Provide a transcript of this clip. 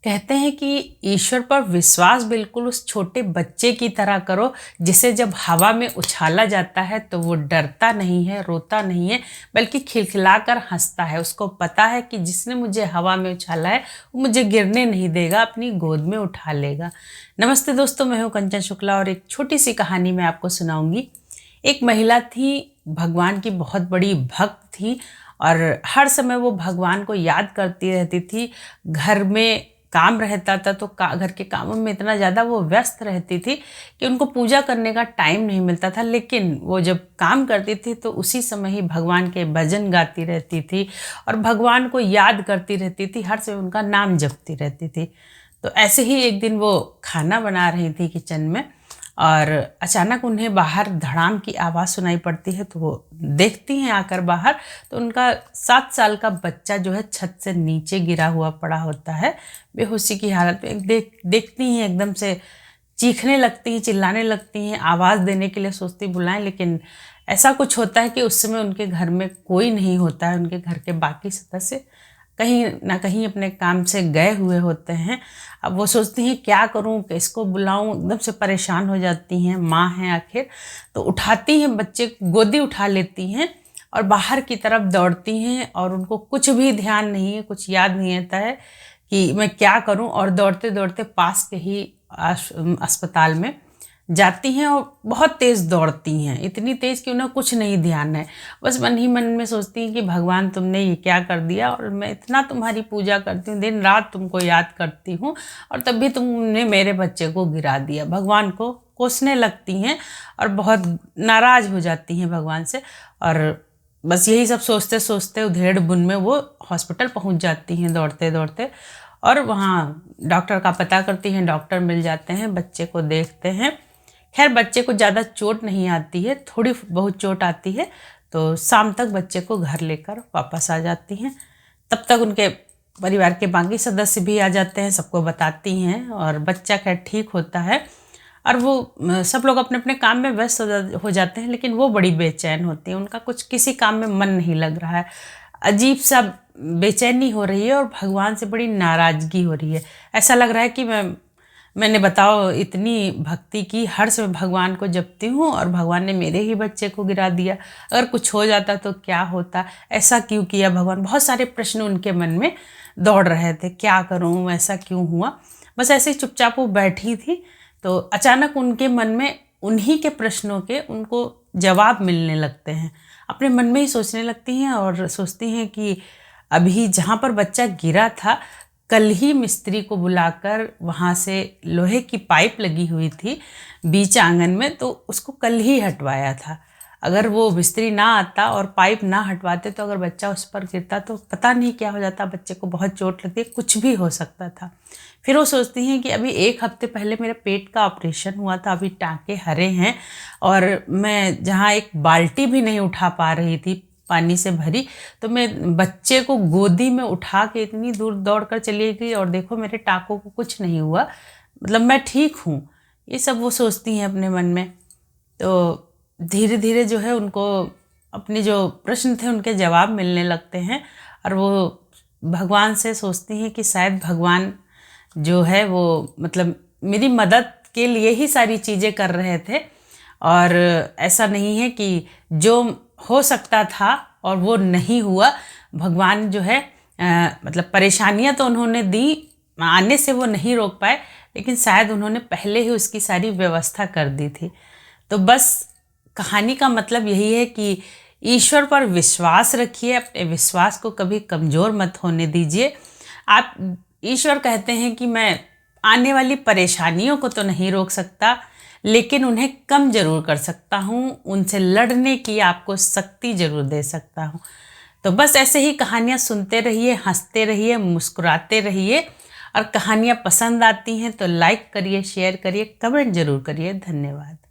कहते हैं कि ईश्वर पर विश्वास बिल्कुल उस छोटे बच्चे की तरह करो जिसे जब हवा में उछाला जाता है तो वो डरता नहीं है, रोता नहीं है, बल्कि खिलखिलाकर हंसता है। उसको पता है कि जिसने मुझे हवा में उछाला है वो मुझे गिरने नहीं देगा, अपनी गोद में उठा लेगा। नमस्ते दोस्तों, मैं हूँ कंचन शुक्ला और एक छोटी सी कहानी मैं आपको सुनाऊंगी। एक महिला थी, भगवान की बहुत बड़ी भक्त थी और हर समय वो भगवान को याद करती रहती थी। घर में काम रहता था तो घर के कामों में इतना ज़्यादा वो व्यस्त रहती थी कि उनको पूजा करने का टाइम नहीं मिलता था। लेकिन वो जब काम करती थी तो उसी समय ही भगवान के भजन गाती रहती थी और भगवान को याद करती रहती थी, हर समय उनका नाम जपती रहती थी। तो ऐसे ही एक दिन वो खाना बना रही थी किचन में और अचानक उन्हें बाहर धड़ाम की आवाज़ सुनाई पड़ती है। तो वो देखती हैं आकर बाहर, तो उनका 7 साल का बच्चा जो है छत से नीचे गिरा हुआ पड़ा होता है, बेहोशी की हालत में। देखती हैं, एकदम से चीखने लगती हैं, चिल्लाने लगती हैं, आवाज़ देने के लिए सोचती बुलाएं, लेकिन ऐसा कुछ होता है कि उस समय उनके घर में कोई नहीं होता है। उनके घर के बाकी सदस्य कहीं ना कहीं अपने काम से गए हुए होते हैं। अब वो सोचती हैं क्या करूं, किसको बुलाऊं, एकदम से परेशान हो जाती हैं। माँ हैं आखिर, तो उठाती हैं बच्चे को, गोदी उठा लेती हैं और बाहर की तरफ दौड़ती हैं और उनको कुछ भी ध्यान नहीं है, कुछ याद नहीं आता है कि मैं क्या करूं। और दौड़ते दौड़ते पास के ही अस्पताल में जाती हैं और बहुत तेज़ दौड़ती हैं, इतनी तेज़ कि उन्हें कुछ नहीं ध्यान है। बस मन ही मन में सोचती हैं कि भगवान तुमने ये क्या कर दिया, और मैं इतना तुम्हारी पूजा करती हूँ, दिन रात तुमको याद करती हूँ, और तब भी तुमने मेरे बच्चे को गिरा दिया। भगवान को कोसने लगती हैं और बहुत नाराज़ हो जाती हैं भगवान से। और बस यही सब सोचते सोचते उधेड़ बुन में वो हॉस्पिटल पहुँच जाती हैं दौड़ते दौड़ते, और वहाँ डॉक्टर का पता करती हैं। डॉक्टर मिल जाते हैं, बच्चे को देखते हैं। खैर बच्चे को ज़्यादा चोट नहीं आती है, थोड़ी बहुत चोट आती है। तो शाम तक बच्चे को घर लेकर वापस आ जाती हैं। तब तक उनके परिवार के बाकी सदस्य भी आ जाते हैं, सबको बताती हैं और बच्चा खैर ठीक होता है। और वो सब लोग अपने अपने काम में व्यस्त हो जाते हैं, लेकिन वो बड़ी बेचैन होती हैं। उनका कुछ किसी काम में मन नहीं लग रहा है, अजीब सा बेचैनी हो रही है और भगवान से बड़ी नाराज़गी हो रही है। ऐसा लग रहा है कि मैंने बताओ इतनी भक्ति की, हर समय भगवान को जपती हूँ और भगवान ने मेरे ही बच्चे को गिरा दिया। अगर कुछ हो जाता तो क्या होता, ऐसा क्यों किया भगवान। बहुत सारे प्रश्न उनके मन में दौड़ रहे थे, क्या करूँ, ऐसा क्यों हुआ। बस ऐसे ही चुपचाप वो बैठी थी, तो अचानक उनके मन में उन्हीं के प्रश्नों के उनको जवाब मिलने लगते हैं। अपने मन में ही सोचने लगती हैं और सोचती हैं कि अभी जहाँ पर बच्चा गिरा था, कल ही मिस्त्री को बुलाकर वहाँ से लोहे की पाइप लगी हुई थी बीच आंगन में, तो उसको कल ही हटवाया था। अगर वो मिस्त्री ना आता और पाइप ना हटवाते तो अगर बच्चा उस पर गिरता तो पता नहीं क्या हो जाता। बच्चे को बहुत चोट लगती है, कुछ भी हो सकता था। फिर वो सोचती हैं कि अभी 1 हफ्ते पहले मेरे पेट का ऑपरेशन हुआ था, अभी टाँके हरे हैं, और मैं जहाँ एक बाल्टी भी नहीं उठा पा रही थी पानी से भरी, तो मैं बच्चे को गोदी में उठा के इतनी दूर दौड़ कर चली गई और देखो मेरे टाँकों को कुछ नहीं हुआ, मतलब मैं ठीक हूँ। ये सब वो सोचती हैं अपने मन में। तो धीरे धीरे जो है उनको अपने जो प्रश्न थे उनके जवाब मिलने लगते हैं, और वो भगवान से सोचती हैं कि शायद भगवान जो है वो मतलब मेरी मदद के लिए ही सारी चीज़ें कर रहे थे, और ऐसा नहीं है कि जो हो सकता था और वो नहीं हुआ। भगवान जो है मतलब परेशानियां तो उन्होंने दी, आने से वो नहीं रोक पाए, लेकिन शायद उन्होंने पहले ही उसकी सारी व्यवस्था कर दी थी। तो बस कहानी का मतलब यही है कि ईश्वर पर विश्वास रखिए, अपने विश्वास को कभी कमज़ोर मत होने दीजिए। आप ईश्वर कहते हैं कि मैं आने वाली परेशानियों को तो नहीं रोक सकता, लेकिन उन्हें कम जरूर कर सकता हूँ, उनसे लड़ने की आपको शक्ति जरूर दे सकता हूँ। तो बस ऐसे ही कहानियाँ सुनते रहिए, हंसते रहिए, मुस्कुराते रहिए। और कहानियाँ पसंद आती हैं तो लाइक करिए, शेयर करिए, कमेंट जरूर करिए। धन्यवाद।